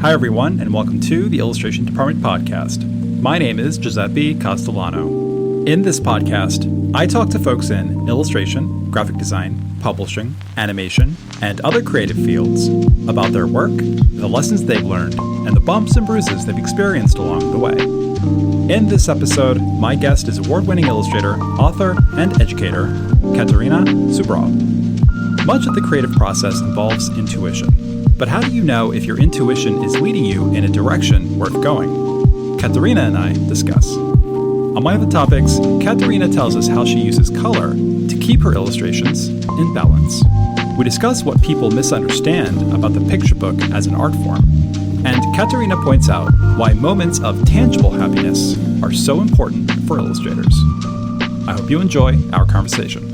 Hi, everyone, and welcome to the Illustration Department podcast. My name is Giuseppe Castellano. In this podcast, I talk to folks in illustration, graphic design, publishing, animation, and other creative fields about their work, the lessons they've learned, and the bumps and bruises they've experienced along the way. In this episode, my guest is award-winning illustrator, author, and educator, Catarina Sobral. Much of the creative process involves intuition. But how do you know if your intuition is leading you in a direction worth going? Catarina and I discuss. On one of the topics, Catarina tells us how she uses color to keep her illustrations in balance. We discuss what people misunderstand about the picture book as an art form. And Catarina points out why moments of tangible happiness are so important for illustrators. I hope you enjoy our conversation.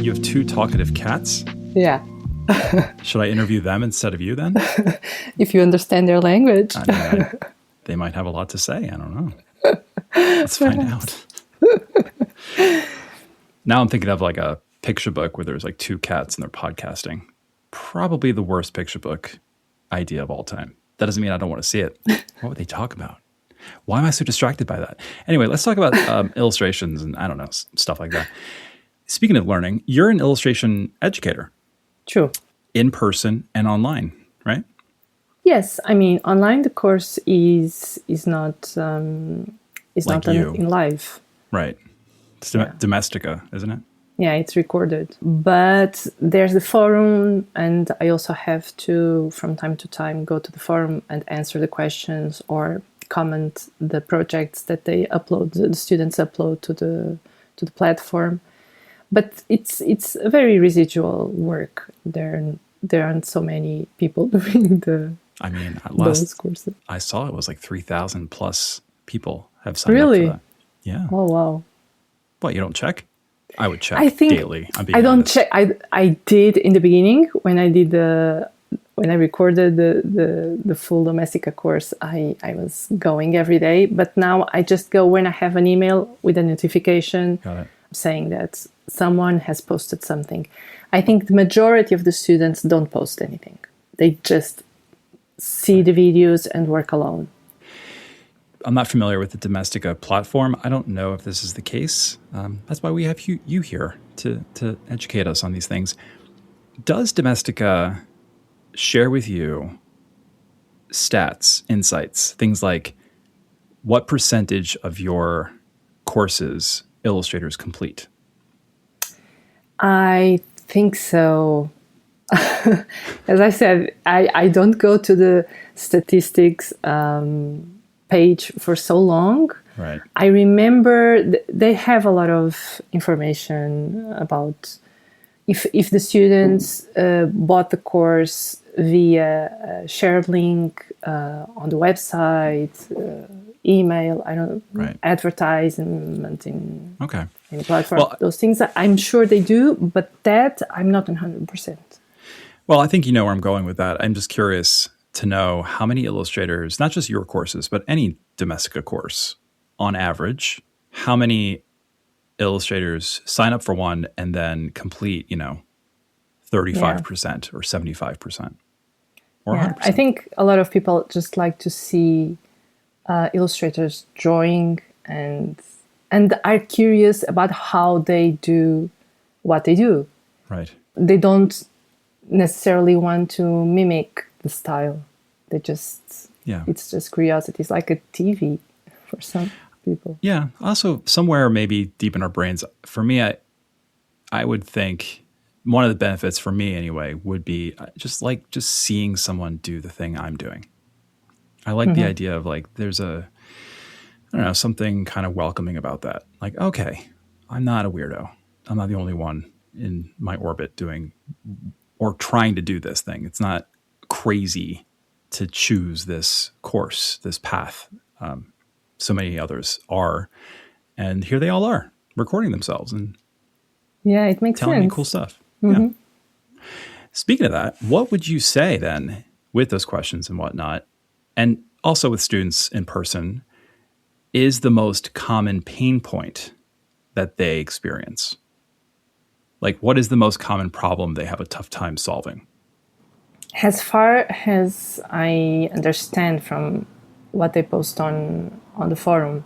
You have two talkative cats? Yeah. Should I interview them instead of you then? If you understand their language. They might have a lot to say. I don't know. Let's find out. Now I'm thinking of like a picture book where there's like two cats and they're podcasting. Probably the worst picture book idea of all time. That doesn't mean I don't want to see it. What would they talk about? Why am I so distracted by that? Anyway, let's talk about illustrations and I don't know, stuff like that. Speaking of learning, you're an illustration educator. True. In person and online, right? Yes, I mean online the course is not Like not you. in live. Right. It's Yeah. Domestica, isn't it? Yeah, it's recorded. But there's the forum, and I also have to from time to time go to the forum and answer the questions or comment the projects that they upload, the students upload to the platform. But it's a very residual work. There aren't so many people doing those courses. I saw it was like 3,000 plus people have signed Really? up for that. Yeah. Oh wow! What, you don't check? I would check I think daily. I don't check. I did in the beginning when I recorded the full Domestica course. I was going every day, but now I just go when I have an email with a notification saying that someone has posted something. I think the majority of the students don't post anything. They just see the videos and work alone. I'm not familiar with the Domestica platform. I don't know if this is the case. That's why we have you here to educate us on these things. Does Domestica share with you stats, insights, things like what percentage of your courses illustrators complete? I think so. As I said, I don't go to the statistics page for so long. Right. I remember they have a lot of information about if the students bought the course via a shared link on the website, email, advertisement in the platform. Well, those things I'm sure they do, but that I'm not 100%. Well, I think you know where I'm going with that. I'm just curious to know how many illustrators, not just your courses, but any Domestica course, on average, how many illustrators sign up for one and then complete, 35% or 75% or 100%. I think a lot of people just like to see illustrators drawing and are curious about how they do what they do. Right. They don't necessarily want to mimic the style. They just, it's just curiosity. It's like a TV for some people. Yeah. Also, somewhere maybe deep in our brains, for me, I would think one of the benefits for me anyway would be just seeing someone do the thing I'm doing. I like the idea of like, there's something kind of welcoming about that. Like, okay, I'm not a weirdo. I'm not the only one in my orbit doing or trying to do this thing. It's not crazy to choose this course, this path. So many others are. And here they all are recording themselves and it makes telling sense. me cool stuff. Yeah. Speaking of that, what would you say then with those questions and whatnot, and also with students in person, is the most common pain point that they experience? Like, what is the most common problem they have a tough time solving? As far as I understand from what they post on the forum,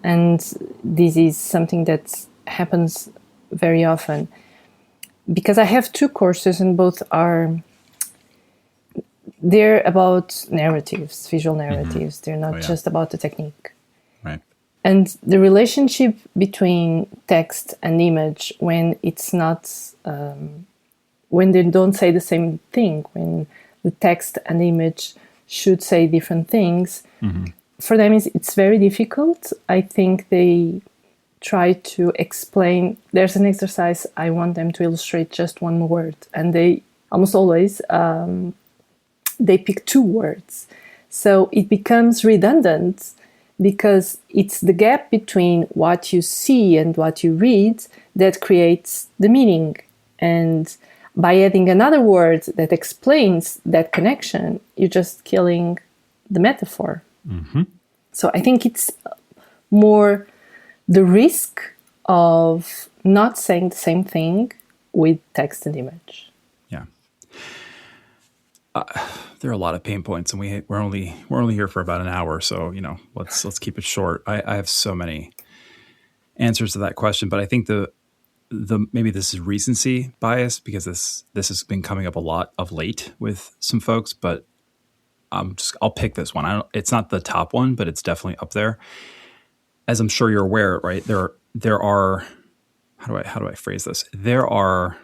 and this is something that happens very often, because I have two courses and both they're about narratives, visual narratives. They're not just about the technique. Right. And the relationship between text and image, when it's not, when they don't say the same thing, when the text and the image should say different things, for them it's very difficult. I think they try to explain. There's an exercise, I want them to illustrate just one word, and they almost always they pick two words. So it becomes redundant because it's the gap between what you see and what you read that creates the meaning. And by adding another word that explains that connection, you're just killing the metaphor. So I think it's more the risk of not saying the same thing with text and image. Yeah. There are a lot of pain points, and we're only here for about an hour, so let's keep it short. I have so many answers to that question, but I think the maybe this is recency bias, because this has been coming up a lot of late with some folks, but I'll pick this one. It's not the top one, but it's definitely up there. As I'm sure you're aware, right? There are how do I phrase this? There are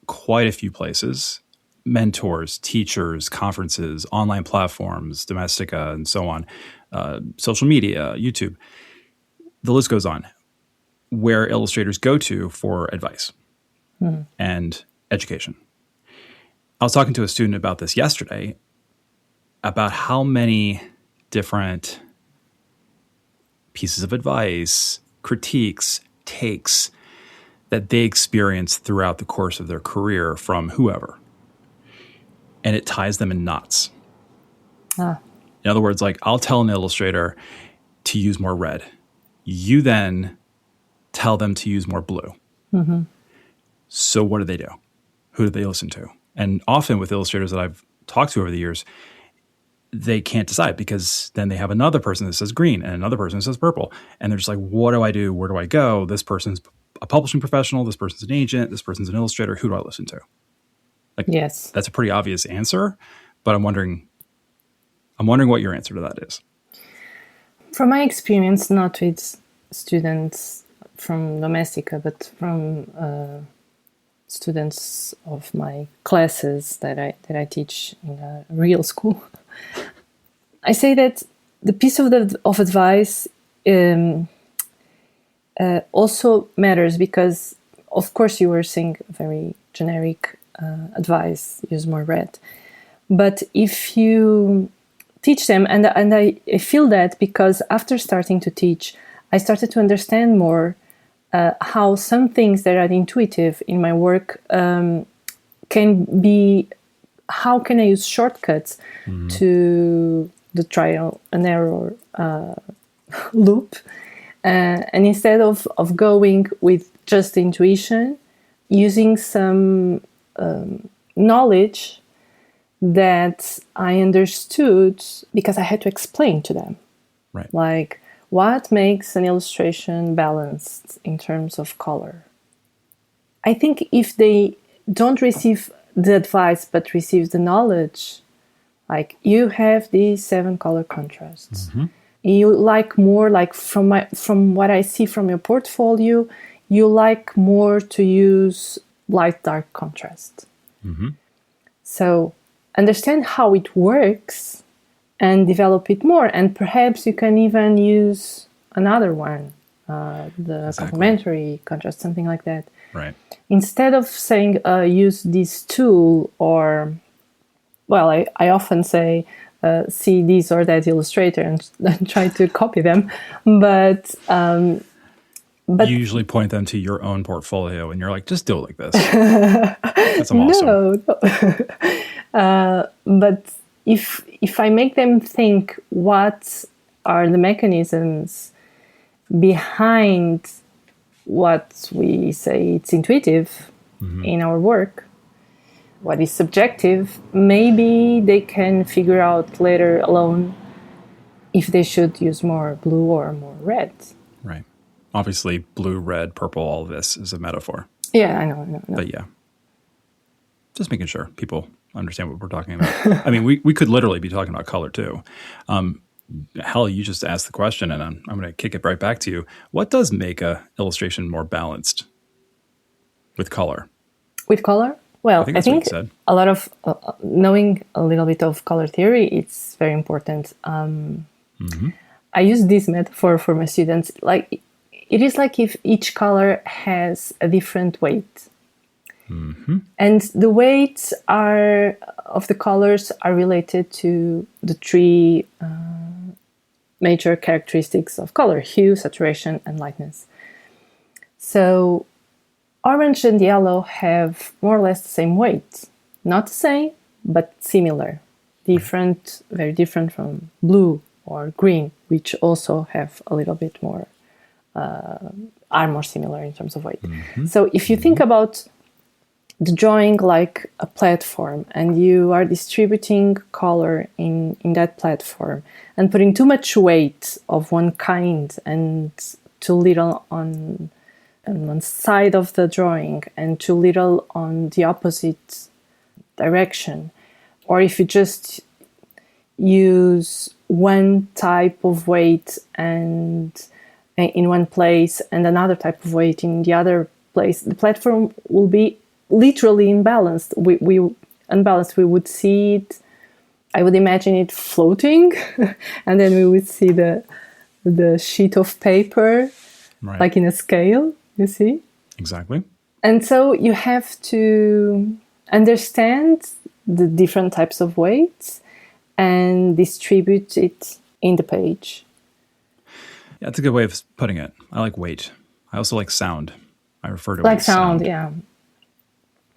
quite a few places, mentors, teachers, conferences, online platforms, Domestika, and so on, social media, YouTube. The list goes on, where illustrators go to for advice and education. I was talking to a student about this yesterday, about how many different pieces of advice, critiques, takes that they experience throughout the course of their career from whoever. And it ties them in knots. In other words, like, I'll tell an illustrator to use more red. You then tell them to use more blue. So what do? Who do they listen to? And often with illustrators that I've talked to over the years, they can't decide, because then they have another person that says green and another person that says purple. And they're just like, what do I do? Where do I go? This person's a publishing professional. This person's an agent. This person's an illustrator. Who do I listen to? Like, yes, that's a pretty obvious answer, but I'm wondering what your answer to that is. From my experience, not with students from Domestika, but from students of my classes that I teach in a real school, I say that the piece of advice also matters, because, of course, you were saying very generic advice, use more red. But if you teach them, and I feel that, because after starting to teach, I started to understand more how some things that are intuitive in my work can be, how can I use shortcuts to the trial and error loop, and instead of going with just intuition, using some knowledge that I understood because I had to explain to them. Right. Like, what makes an illustration balanced in terms of color? I think if they don't receive the advice but receive the knowledge, like, you have these 7 color contrasts. You like more, like, from what I see from your portfolio, you like more to use light-dark contrast. So understand how it works and develop it more. And perhaps you can even use another one, the complementary contrast, something like that. Right. Instead of saying, use this tool, or, well, I often say, see this or that illustrator and try to copy them. But you usually point them to your own portfolio, and you're like, just do it like this. That's awesome. No. But if I make them think, what are the mechanisms behind what we say it's intuitive in our work, what is subjective, maybe they can figure out later alone if they should use more blue or more red. Right. Obviously, blue, red, purple, all of this is a metaphor. Yeah, I know. But yeah, just making sure people understand what we're talking about. I mean, we could literally be talking about color too. Hell, you just asked the question, and I'm going to kick it right back to you. What does make a illustration more balanced with color? With color? Well, I that's think what you said. A lot of knowing a little bit of color theory, it's very important. I use this metaphor for my students. Like, it is like if each color has a different weight. And the weights of the colors are related to the three major characteristics of color: hue, saturation, and lightness. So orange and yellow have more or less the same weight. Not the same, but similar. Different, very different from blue or green, which also have a little bit more, are more similar in terms of weight. So if you think about the drawing like a platform, and you are distributing color in that platform and putting too much weight of one kind and too little on one side of the drawing and too little on the opposite direction, or if you just use one type of weight and in one place and another type of weight in the other place, the platform will be literally imbalanced. Unbalanced. We would see it. I would imagine it floating, and then we would see the sheet of paper, Right. like in a scale. You see? Exactly. And so you have to understand the different types of weights and distribute it in the page. Yeah, that's a good way of putting it. I like weight. I also like sound. I refer to it Like as sound, yeah.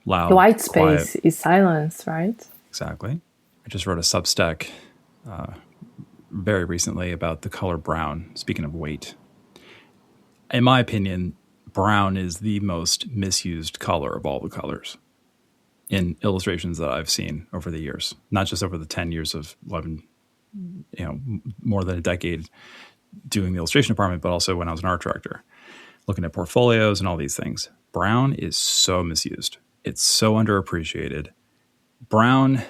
Loud, The white quiet. space is silence, right? Exactly. I just wrote a Substack very recently about the color brown, speaking of weight. In my opinion, brown is the most misused color of all the colors in illustrations that I've seen over the years, not just over the 10 years of 11, more than a decade doing the illustration department, but also when I was an art director, looking at portfolios and all these things. Brown is so misused. It's so underappreciated. Brown,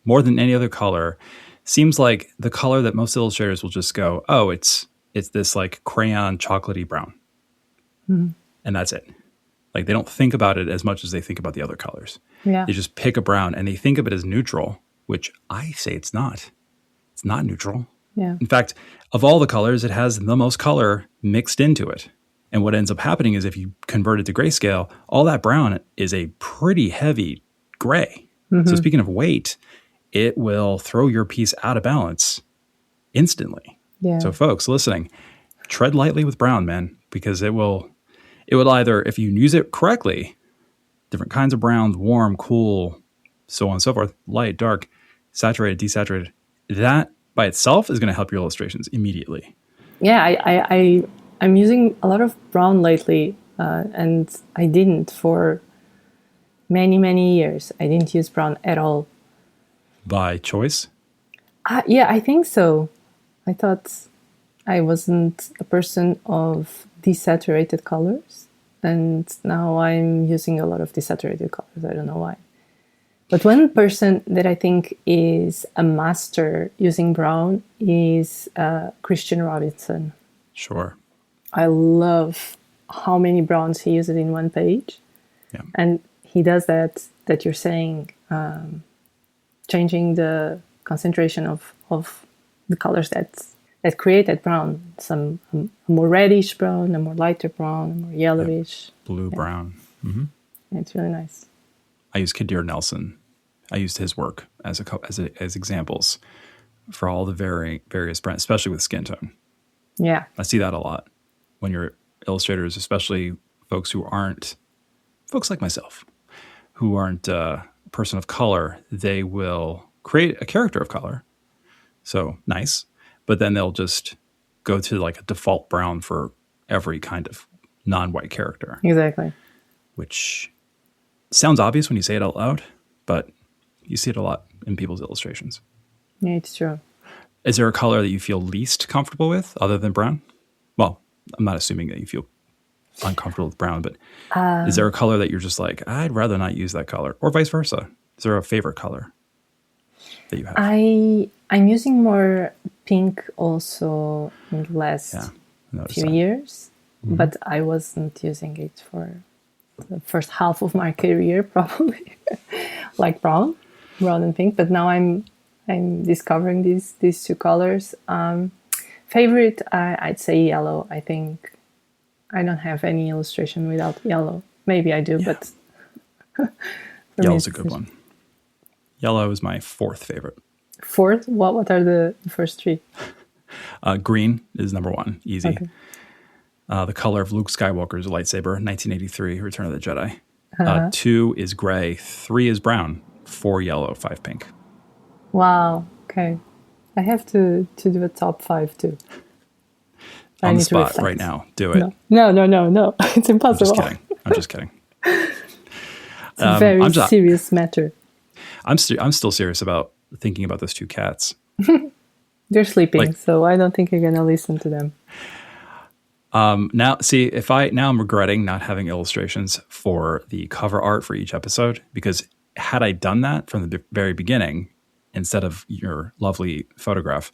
more than any other color, seems like the color that most illustrators will just go, oh, it's this like crayon chocolatey brown. And that's it. Like, they don't think about it as much as they think about the other colors. Yeah. They just pick a brown and they think of it as neutral, which I say it's not. It's not neutral. Yeah. In fact, of all the colors, it has the most color mixed into it. And what ends up happening is if you convert it to grayscale, all that brown is a pretty heavy gray. So speaking of weight, it will throw your piece out of balance instantly. Yeah. So folks listening, tread lightly with brown, man, because it will either, if you use it correctly, different kinds of browns, warm, cool, so on and so forth, light, dark, saturated, desaturated, that by itself is going to help your illustrations immediately. Yeah, I'm using a lot of brown lately, and I didn't for many, many years. I didn't use brown at all. By choice? Yeah, I think so. I thought I wasn't a person of desaturated colors, and now I'm using a lot of desaturated colors. I don't know why. But one person that I think is a master using brown is Christian Robinson. Sure. I love how many browns he uses in one page. Yeah. And he does that you're saying, changing the concentration of the colors that create that brown. Some a more reddish brown, a more lighter brown, a more yellowish. Blue, brown. It's really nice. I use Kadir Nelson. I used his work as examples for all the various brands, especially with skin tone. Yeah. I see that a lot when you're illustrators, especially folks like myself, who aren't a person of color. They will create a character of color. So nice. But then they'll just go to like a default brown for every kind of non-white character, Exactly. which sounds obvious when you say it out loud, but you see it a lot in people's illustrations. Yeah, it's true. Is there a color that you feel least comfortable with other than brown? Well, I'm not assuming that you feel uncomfortable with brown, but is there a color that you're just like, I'd rather not use that color, or vice versa? Is there a favorite color that you have? I'm using more pink also in the last I noticed few that. years, but I wasn't using it for the first half of my career, probably like brown and pink. But now I'm discovering these two colors. Favorite, I'd say yellow. I think I don't have any illustration without yellow. Maybe I do, but Yellow's a good one. Yellow is my fourth favorite. Fourth? What are the first three? Green is number one, easy. Okay. The color of Luke Skywalker's lightsaber, 1983, Return of the Jedi. 2 is gray, 3 is brown, 4 yellow, 5 pink. Wow. Okay. I have to do a top 5 too. On the spot right now. Do it. No. It's impossible. I'm just kidding. It's a very serious matter. I'm still serious about thinking about those two cats. They're sleeping, so I don't think you're going to listen to them. Now I'm regretting not having illustrations for the cover art for each episode, because had I done that from the very beginning, instead of your lovely photograph,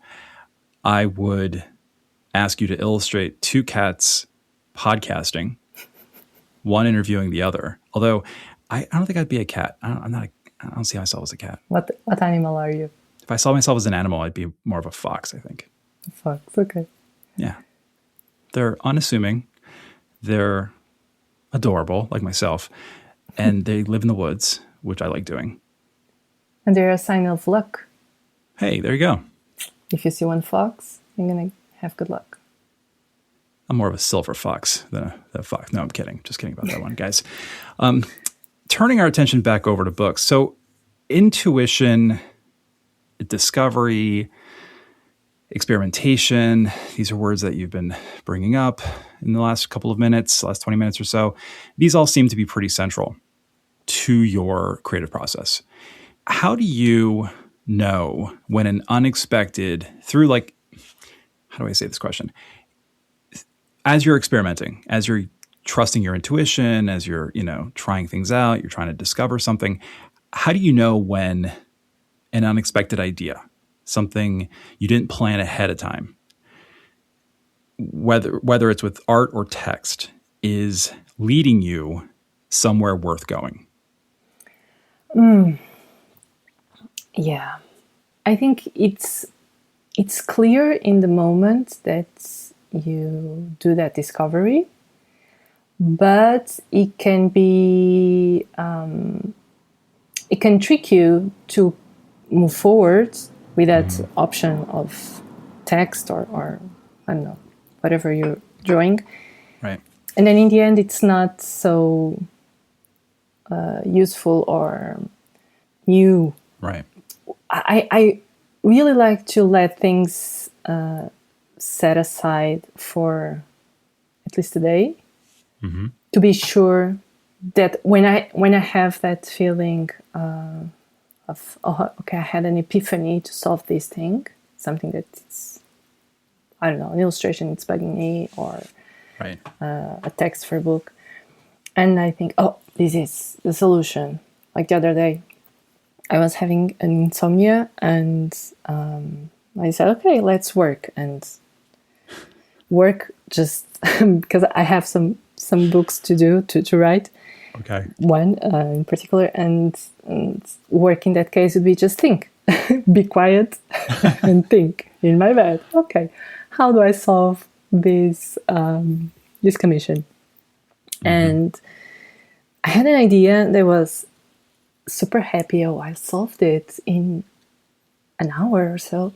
I would ask you to illustrate two cats podcasting, one interviewing the other. Although I don't think I'd be a cat. I don't see myself as a cat. What animal are you? If I saw myself as an animal, I'd be more of a fox, I think. A fox, okay. Yeah. They're unassuming. They're adorable, like myself. And they live in the woods, which I like doing. And they're a sign of luck. Hey, there you go. If you see one fox, you're going to have good luck. I'm more of a silver fox than a fox. No, I'm kidding. Just kidding about that one, guys. Turning our attention back over to books. So intuition, discovery, experimentation, these are words that you've been bringing up in the last couple of minutes, last 20 minutes or so. These all seem to be pretty central to your creative process. How do you know when an unexpected, how do I say this question? As you're experimenting, as you're trusting your intuition, as you're, trying things out, you're trying to discover something, how do you know when an unexpected idea, something you didn't plan ahead of time, whether it's with art or text, is leading you somewhere worth going? Yeah. I think it's clear in the moment that you do that discovery, but it can be it can trick you to move forward with that option of text or I don't know, whatever you're drawing. Right. And then in the end, it's not so useful or new. Right. I really like to let things set aside for at least a day, to be sure that when I have that feeling of okay, I had an epiphany to solve this thing, something that's, I don't know, an illustration it's bugging me, or right. A text for a book, and I think, oh, this is the solution. Like the other day, I was having an insomnia, and I said, okay, let's work just because I have some books to do, to write. Okay. One in particular, and work in that case would be just think, be quiet and think in my bed. Okay, how do I solve this commission? And I had an idea that was super happy. Oh, I solved it in an hour or so.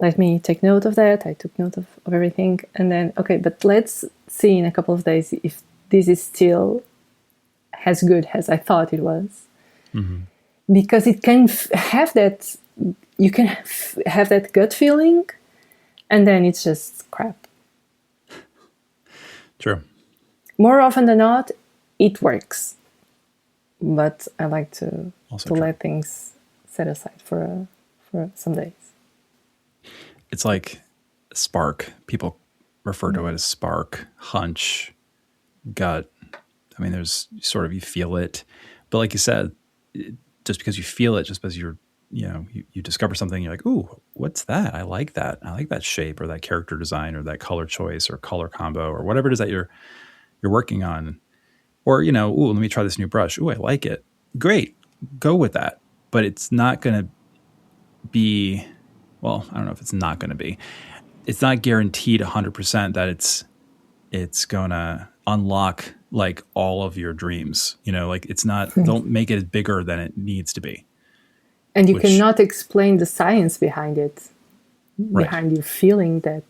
Let me take note of that. I took note of everything, and then okay, but let's see in a couple of days if this is still as good as I thought it was. Because it can have that, you can have that gut feeling, and then it's just crap. True. More often than not, it works. But I like to let things set aside for some days. It's like spark. People refer to it as spark, hunch, gut. I mean, there's sort of, you feel it. But like you said, just because you feel it, just because you discover something, you're like, ooh, what's that? I like that. I like that shape or that character design or that color choice or color combo or whatever it is that you're working on. Or, ooh, let me try this new brush. Ooh, I like it. Great. Go with that. But it's not going to be, well, I don't know if it's not going to be. It's not guaranteed 100% that it's going to unlock like all of your dreams. Like it's not, don't make it bigger than it needs to be. And you cannot explain the science behind it, behind you feeling that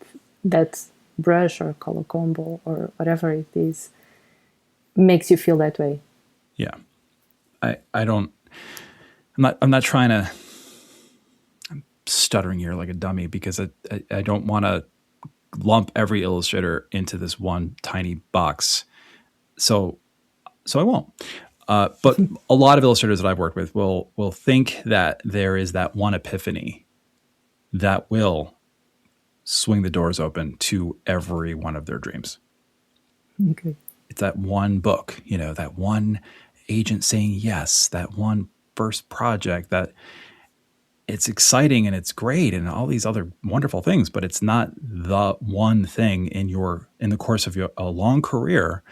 brush or color combo or whatever it is makes you feel that way. Yeah. I'm not trying to, I'm stuttering here like a dummy because I don't want to lump every illustrator into this one tiny box. So I won't. But a lot of illustrators that I've worked with will think that there is that one epiphany that will swing the doors open to every one of their dreams. Okay. It's that one book, that one agent saying yes, that one first project that it's exciting and it's great and all these other wonderful things, but it's not the one thing in the course of a long career.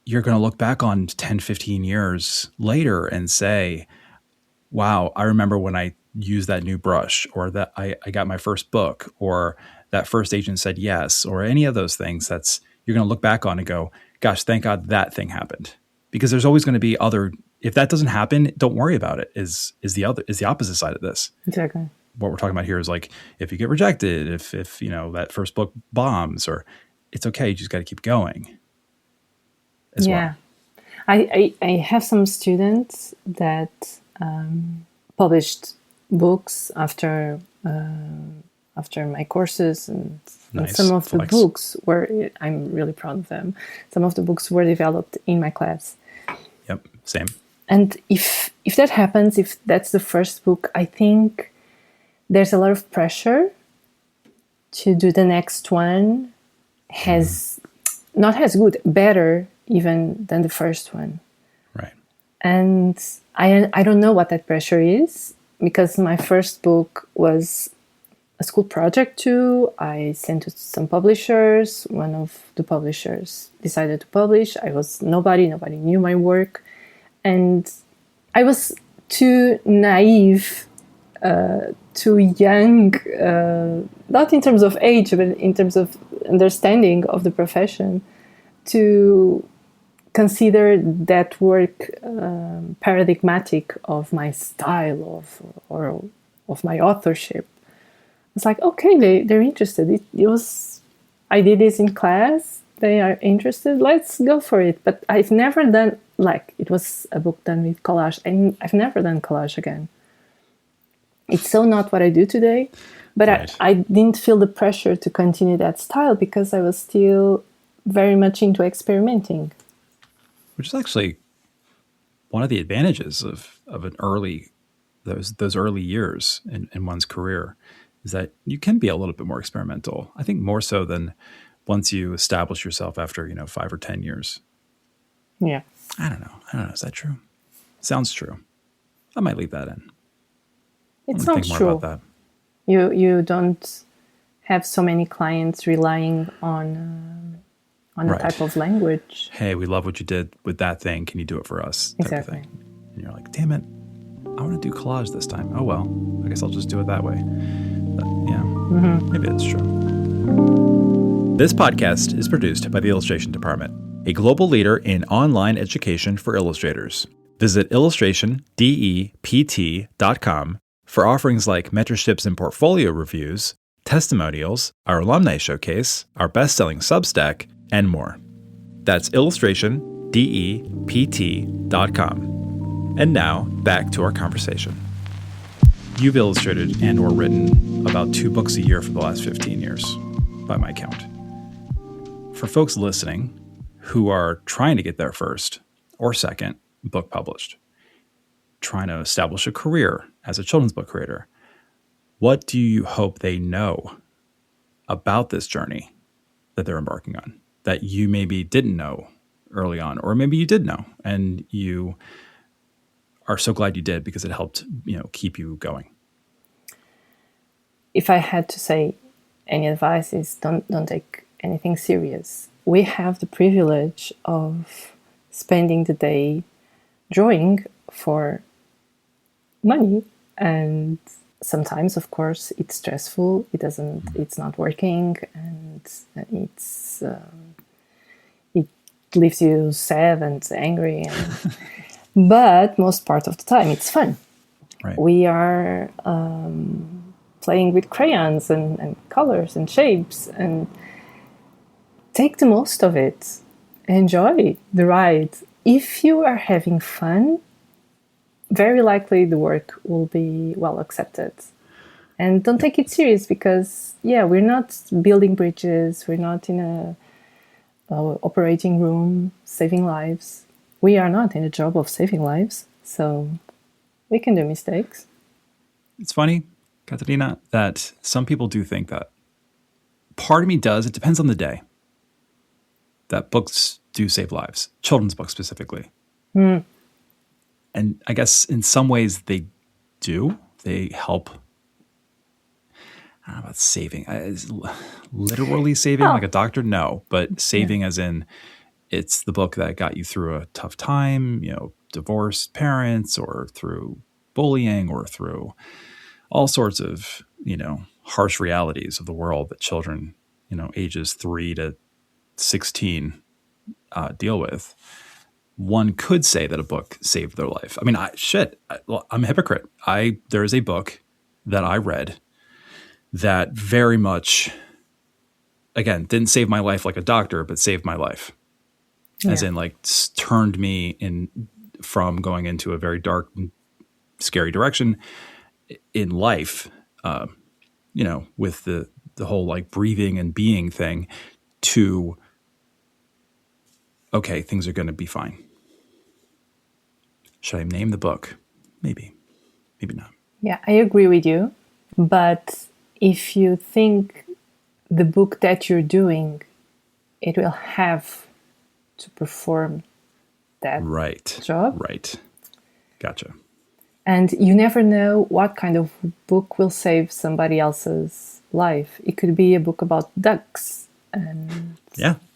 You're going to look back on 10, 15 years later and say, wow, I remember when I used that new brush, or that I got my first book, or that first agent said yes, or any of those things. You're going to look back on and go, gosh, thank God that thing happened. Because there's always going to be if that doesn't happen, don't worry about it, is the opposite side of this. Exactly. What we're talking about here is like, if you get rejected, if that first book bombs, or it's okay, you just got to keep going. Well. I have some students that published books after my courses, and some of the books were, I'm really proud of them. Some of the books were developed in my class. Yep, same. And if that happens, if that's the first book, I think there's a lot of pressure to do the next one not as good, better even than the first one. Right. And I don't know what that pressure is, because my first book was a school project too. I sent to some publishers. One of the publishers decided to publish. I was nobody knew my work. And I was too naive, too young, not in terms of age, but in terms of understanding of the profession, to consider that work paradigmatic of my style or of my authorship. It's like, okay, they're interested. I did this in class. They are interested. Let's go for it. But I've never done, it was a book done with collage, and I've never done collage again. It's so not what I do today. But right. I didn't feel the pressure to continue that style because I was still very much into experimenting. Which is actually one of the advantages of an those early years in one's career, is that you can be a little bit more experimental. I think more so than once you establish yourself after 5 or 10 years. Yeah. I don't know. Is that true? Sounds true. I might leave that in. It sounds true. About that. You don't have so many clients relying on a type of language. Hey, we love what you did with that thing. Can you do it for us? Exactly. Of thing. And you're like, damn it, I want to do collage this time. Oh, well, I guess I'll just do it that way. But, yeah, maybe that's true. This podcast is produced by the Illustration Department, a global leader in online education for illustrators. Visit illustrationdept.com for offerings like mentorships and portfolio reviews, testimonials, our alumni showcase, our best-selling Substack, and more. That's illustrationdept.com. And now, back to our conversation. You've illustrated and or written about 2 books a year for the last 15 years, by my count. For folks listening who are trying to get their first or second book published, trying to establish a career as a children's book creator, what do you hope they know about this journey that they're embarking on that you maybe didn't know early on, or maybe you did know and you are so glad you did because it helped, keep you going? If I had to say any advice, is don't take anything serious. We have the privilege of spending the day drawing for money, and sometimes, of course, it's stressful. It's not working, and it leaves you sad and angry. But most part of the time, it's fun. Right. We are playing with crayons and colors and shapes, and take the most of it. Enjoy the ride. If you are having fun, very likely the work will be well accepted. And don't take it serious because, we're not building bridges. We're not in a operating room saving lives. We are not in a job of saving lives. So we can do mistakes. It's funny, Catarina, that some people do think that. Part of me does. It depends on the day. That books do save lives, children's books specifically. And I guess in some ways they do. They help. I don't know about saving. Literally saving like a doctor? No. But saving as in it's the book that got you through a tough time, divorced parents, or through bullying, or through all sorts of, harsh realities of the world that children, ages 3 to 16 deal with. One could say that a book saved their life. I mean, I'm a hypocrite. There is a book that I read that very much, again, didn't save my life like a doctor, but saved my life. As in, turned me from going into a very dark and scary direction in life, with the whole breathing and being thing, to, okay, things are going to be fine. Should I name the book? Maybe not. Yeah, I agree with you. But if you think the book that you're doing, it will have to perform that job. Right. Gotcha. And you never know what kind of book will save somebody else's life. It could be a book about ducks and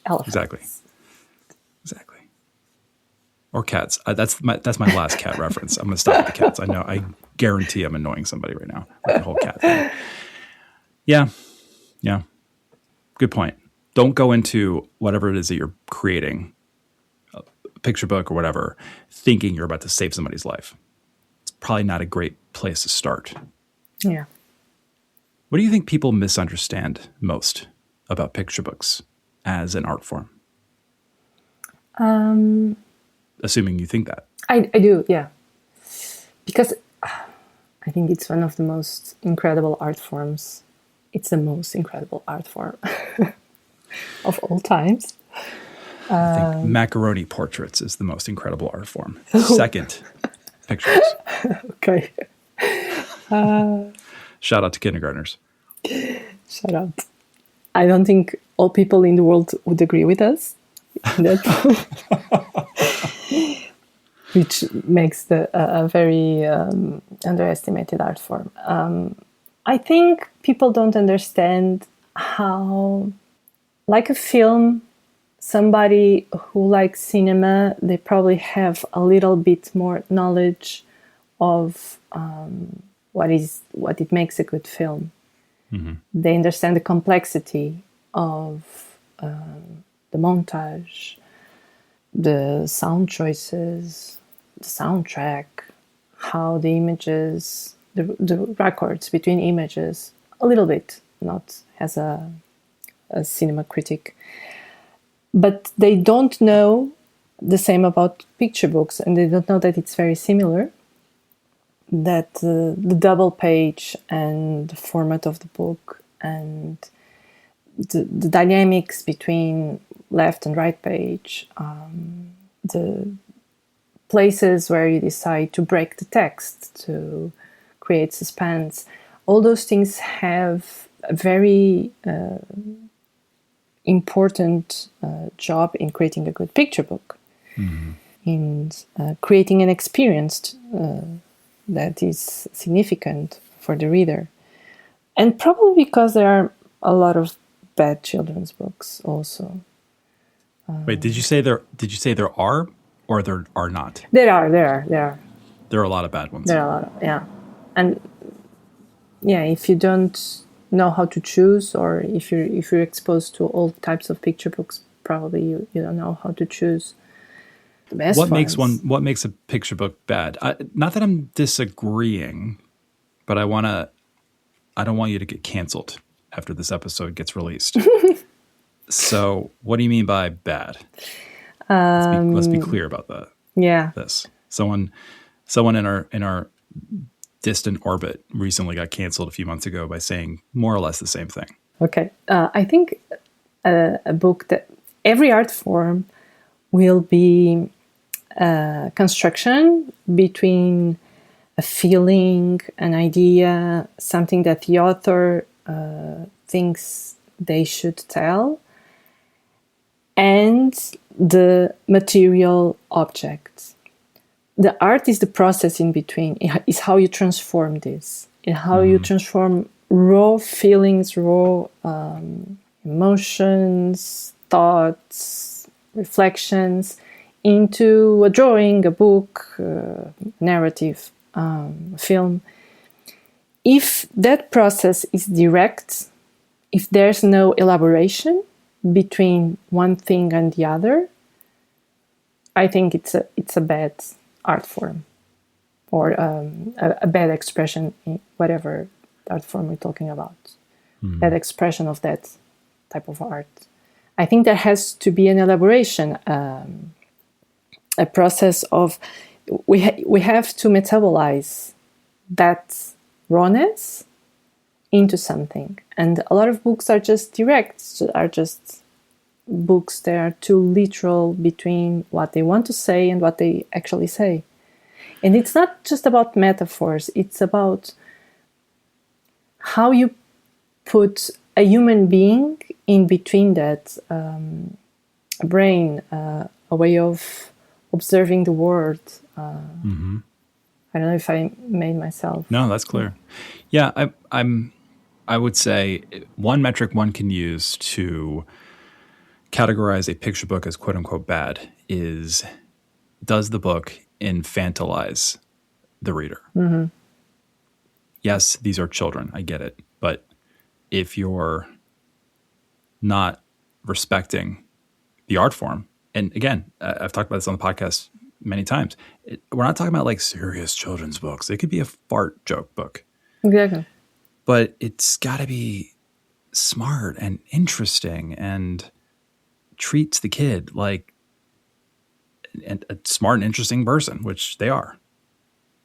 elephants. Exactly. Or cats. That's my last cat reference. I'm going to stop with the cats. I know. I guarantee I'm annoying somebody right now with the whole cat thing. Yeah. Good point. Don't go into whatever it is that you're creating, a picture book or whatever, thinking you're about to save somebody's life. It's probably not a great place to start. Yeah. What do you think people misunderstand most about picture books as an art form? Assuming you think that. I do, yeah. Because I think it's one of the most incredible art forms. It's the most incredible art form of all times. I think macaroni portraits is the most incredible art form. Second, pictures. Okay. Shout out to kindergartners. Shut up. I don't think all people in the world would agree with us in that which makes a very underestimated art form. I think people don't understand how, like a film, somebody who likes cinema, they probably have a little bit more knowledge of what it makes a good film. Mm-hmm. They understand the complexity of the montage, the sound choices, the soundtrack, how the images, the records between images, a little bit, not as a cinema critic. But they don't know the same about picture books, and they don't know that it's very similar, that the double page and the format of the book and the dynamics between left and right page, the places where you decide to break the text to create suspense. All those things have a very important job in creating a good picture book, in creating an experience that is significant for the reader. And probably because there are a lot of bad children's books also. Wait, did you say there are or there are not? There are. There are a lot of bad ones. There are a lot of, yeah. And yeah, if you don't know how to choose, or if you're exposed to all types of picture books, probably you don't know how to choose the best ones. What makes a picture book bad? Not that I'm disagreeing, but I don't want you to get canceled after this episode gets released. So what do you mean by bad? Let's be clear about that. Yeah. This. Someone in our distant orbit recently got canceled a few months ago by saying more or less the same thing. Okay. I think a book that every art form will be a construction between a feeling, an idea, something that the author thinks they should tell, and the material object. The art is the process in between. It's how you transform this, and how you transform raw feelings, raw emotions, thoughts, reflections into a drawing, a book, narrative, film. If that process is direct, if there's no elaboration between one thing and the other, I think it's a bad art form, or a bad expression in whatever art form we're talking about. Bad expression of that type of art. I think there has to be an elaboration, a process of we have to metabolize that rawness into something. And a lot of books are just direct, are just books that are too literal between what they want to say and what they actually say. And it's not just about metaphors, it's about how you put a human being in between that, a brain, a way of observing the world. I don't know if I made myself. No, that's clear. Yeah, I would say one metric one can use to categorize a picture book as quote unquote bad is, does the book infantilize the reader? Yes, these are children. I get it. But if you're not respecting the art form, and again, I've talked about this on the podcast many times, we're not talking about like serious children's books. It could be a fart joke book. Exactly. But it's got to be smart and interesting and treats the kid like a smart and interesting person, which they are.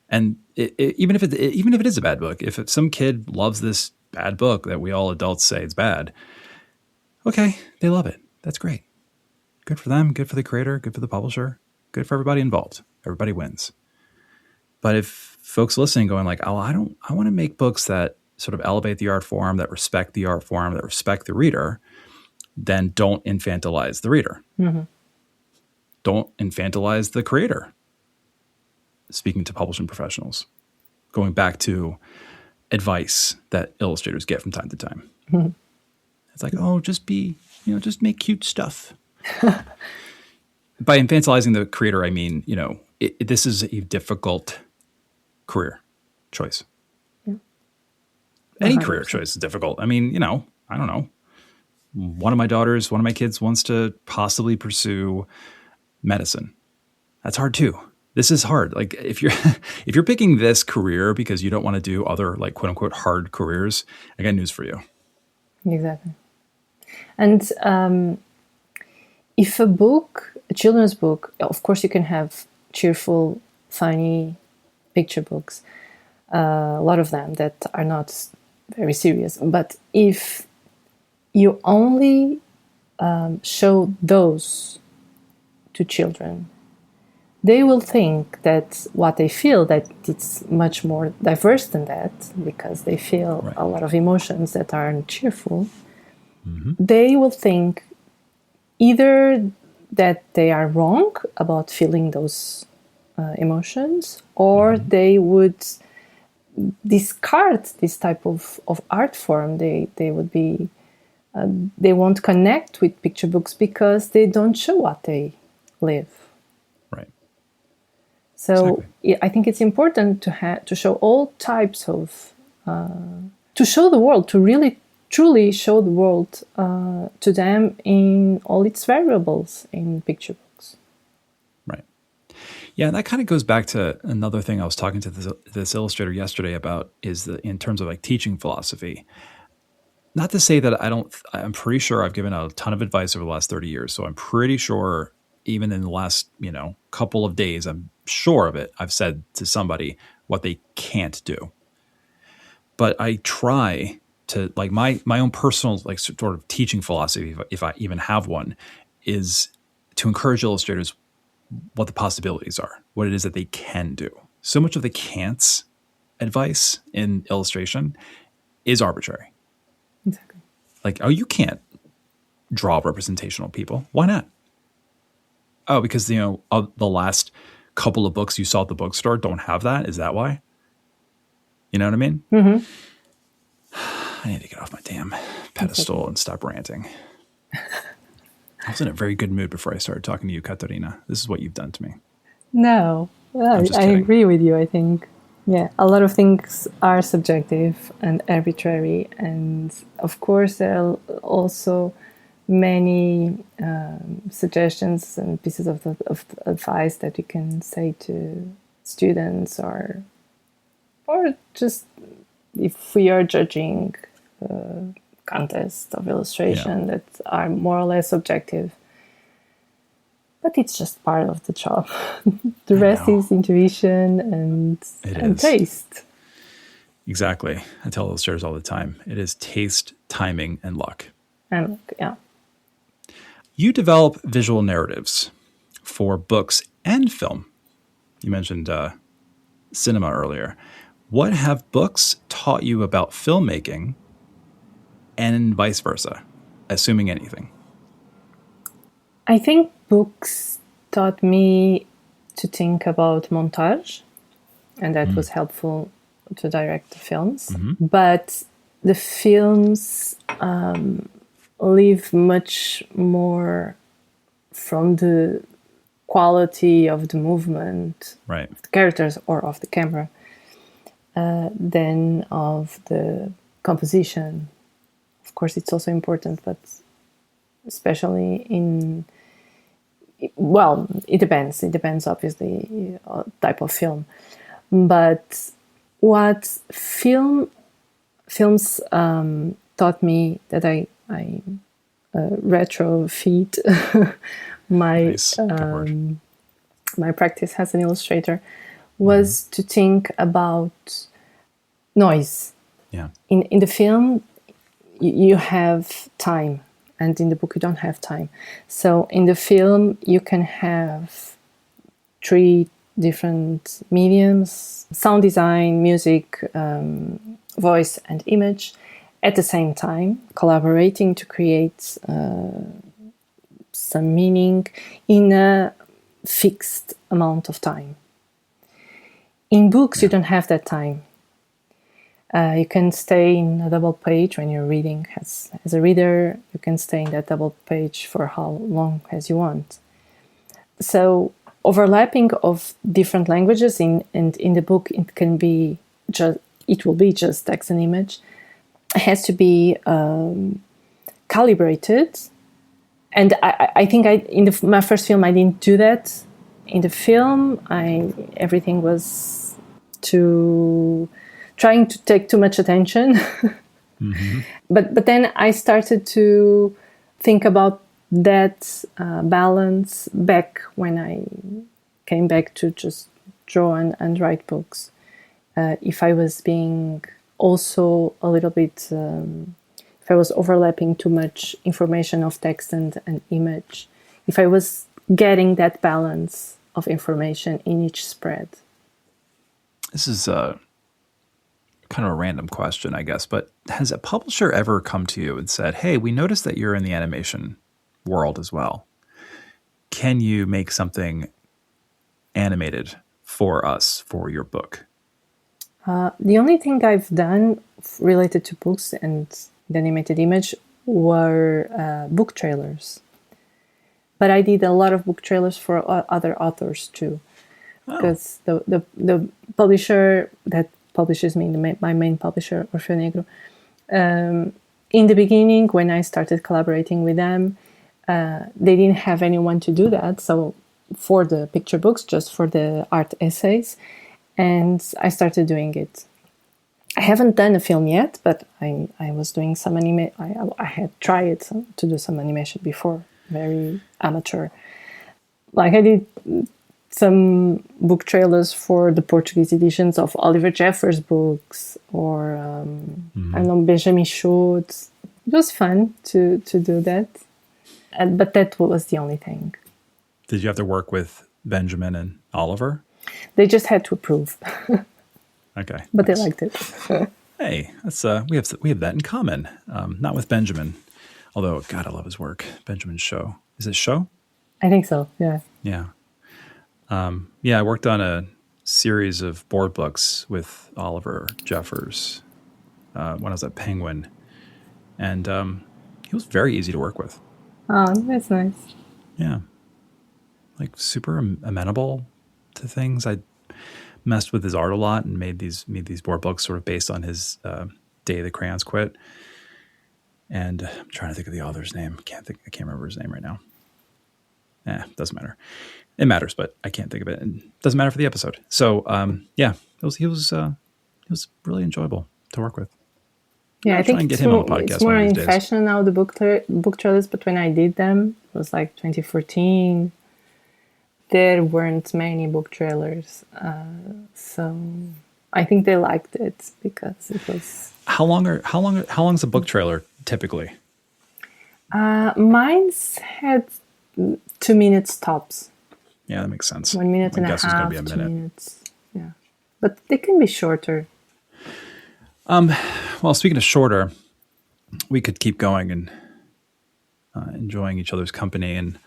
And even if it is a bad book, if some kid loves this bad book that we all adults say it's bad, okay, they love it. That's great. Good for them. Good for the creator. Good for the publisher. Good for everybody involved. Everybody wins. But if folks listening going like, oh, I want to make books that sort of elevate the art form, that respect the art form, that respect the reader, then don't infantilize the reader. Don't infantilize the creator. Speaking to publishing professionals, going back to advice that illustrators get from time to time. It's like, oh, just make cute stuff. By infantilizing the creator, I mean, this is a difficult career choice. Any career choice is difficult. I mean, I don't know. One of my kids wants to possibly pursue medicine. That's hard too. This is hard. Like if you're picking this career because you don't want to do other like quote unquote hard careers, I got news for you. Exactly. And if a children's book, of course you can have cheerful, funny picture books, a lot of them that are not very serious. But if you only show those to children, they will think that what they feel, that it's much more diverse than that, because they feel Right. a lot of emotions that aren't cheerful. Mm-hmm. They will think either that they are wrong about feeling those emotions, or they would discard this type of art form. They would be they won't connect with picture books because they don't show what they live. Right. So Exactly. I think it's important to show all types of to show the world, to really truly show the world to them in all its variables in picture books. Right. Yeah, and that kind of goes back to another thing I was talking to this illustrator yesterday about, is in terms of like teaching philosophy. Not to say that I'm pretty sure I've given a ton of advice over the last 30 years. So I'm pretty sure even in the last, couple of days, I'm sure of it, I've said to somebody what they can't do. But I try to, like, my own personal, like, sort of teaching philosophy, if I even have one, is to encourage illustrators what the possibilities are, what it is that they can do. So much of the can'ts advice in illustration is arbitrary. Exactly. Like, oh, you can't draw representational people. Why not? Oh, because, the last couple of books you saw at the bookstore don't have that. Is that why? You know what I mean? Mm-hmm. I need to get off my damn pedestal and stop ranting. I was in a very good mood before I started talking to you, Catarina. This is what you've done to me. No, I'm just I kidding. agree with you. I think, yeah, a lot of things are subjective and arbitrary. And of course, there are also many suggestions and pieces of advice that you can say to students, or just if we are judging contests of illustration that are more or less objective. But it's just part of the job. The rest is intuition and taste. Exactly. I tell illustrators all the time, it is taste, timing, and luck. And look, yeah. You develop visual narratives for books and film. You mentioned cinema earlier. What have books taught you about filmmaking, and vice versa, assuming anything? I think books taught me to think about montage, and that was helpful to direct the films. Mm-hmm. But the films live much more from the quality of the movement, Right. of the characters or of the camera, than of the composition. Of course, it's also important, but especially it depends. It depends, obviously, type of film. But what films taught me, that I retrofeed my Nice. Good word. my practice as an illustrator, was to think about noise. Yeah. In the film, you have time, and in the book you don't have time. So in the film you can have 3 different mediums: sound design, music, voice, and image, at the same time, collaborating to create some meaning in a fixed amount of time. In books, you don't have that time. You can stay in a double page when you're reading. As a reader, you can stay in that double page for how long as you want. So overlapping of different languages in the book, it will be just text and image. It has to be calibrated. And I think in my first film I didn't do that. In the film, everything was trying to take too much attention. Mm-hmm. But then I started to think about that balance back when I came back to just draw and write books. If I was being also a little bit if I was overlapping too much information of text and image, if I was getting that balance of information in each spread. This is kind of a random question, I guess, but has a publisher ever come to you and said, hey, we noticed that you're in the animation world as well. Can you make something animated for us for your book? The only thing I've done related to books and the animated image were book trailers. But I did a lot of book trailers for other authors too. Because the publisher that publishes me, my main publisher, Orfeo Negro, in the beginning, when I started collaborating with them, they didn't have anyone to do that. So for the picture books, just for the art essays, and I started doing it. I haven't done a film yet, but I was doing some I had tried to do some animation before, very amateur. Like I did some book trailers for the Portuguese editions of Oliver Jeffers' books, or I don't know, Benjamin Chaud. It was fun to do that, but that was the only thing. Did you have to work with Benjamin and Oliver? They just had to approve. Okay, but nice. They liked it. Hey, that's we have that in common. Not with Benjamin, although God, I love his work. Benjamin Chaud. Is it Chaud? I think so. Yeah. Yeah. I worked on a series of board books with Oliver Jeffers when I was at Penguin, and he was very easy to work with. Oh, that's nice. Yeah, like super amenable to things. I messed with his art a lot and made these board books sort of based on his Day the Crayons Quit. And I'm trying to think of the author's name. I can't remember his name right now. Doesn't matter. It matters, but I can't think of it. And it doesn't matter for the episode. So, he was really enjoyable to work with. Yeah, I think get him on the podcast it's more in days. fashion now, the book trailers, but when I did them, it was like 2014. There weren't many book trailers. So I think they liked it because it was... How long's a book trailer typically? Mine's had 2 minutes tops. Yeah, that makes sense. 1 minute and a half, 2 minutes. Yeah, but they can be shorter. Well, speaking of shorter, we could keep going and enjoying each other's company, and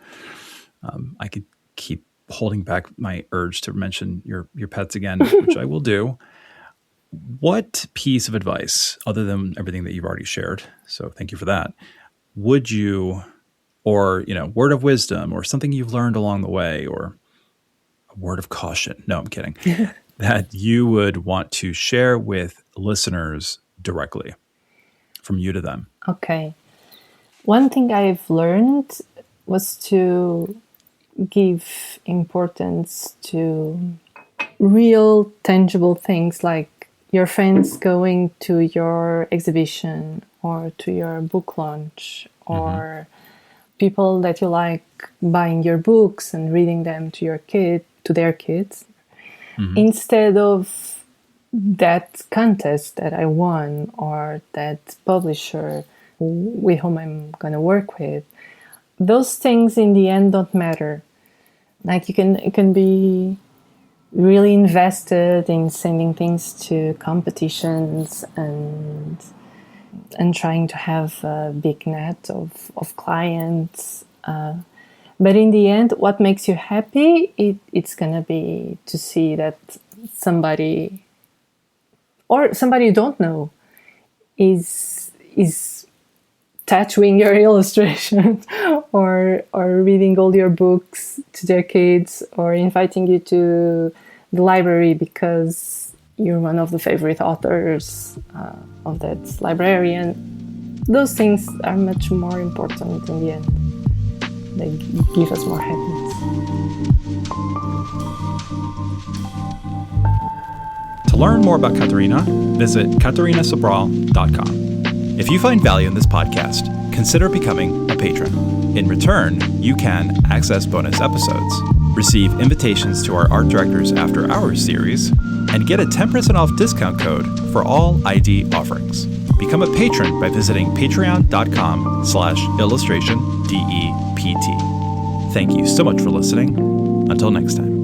I could keep holding back my urge to mention your pets again, which I will do. What piece of advice, other than everything that you've already shared, so thank you for that, would you, or word of wisdom, or something you've learned along the way, or a word of caution? No, I'm kidding. That you would want to share with listeners directly, from you to them. Okay. One thing I've learned was to give importance to real, tangible things, like your friends going to your exhibition or to your book launch, or people that you like buying your books and reading them to their kids. Instead of that contest that I won, or that publisher with whom I'm going to work with. Those things in the end don't matter. Like you can be really invested in sending things to competitions and trying to have a big net of clients. But in the end, what makes you happy, it's going to be to see that somebody, or somebody you don't know, is tattooing your illustration or reading all your books to their kids, or inviting you to the library because you're one of the favorite authors of that librarian. Those things are much more important in the end. They give us more happiness. To learn more about Catarina, visit catarinasobral.com. If you find value in this podcast, consider becoming a patron. In return, you can access bonus episodes, receive invitations to our Art Directors After Hours series, and get a 10% off discount code for all ID offerings. Become a patron by visiting patreon.com/illustrationdept. Thank you so much for listening. Until next time.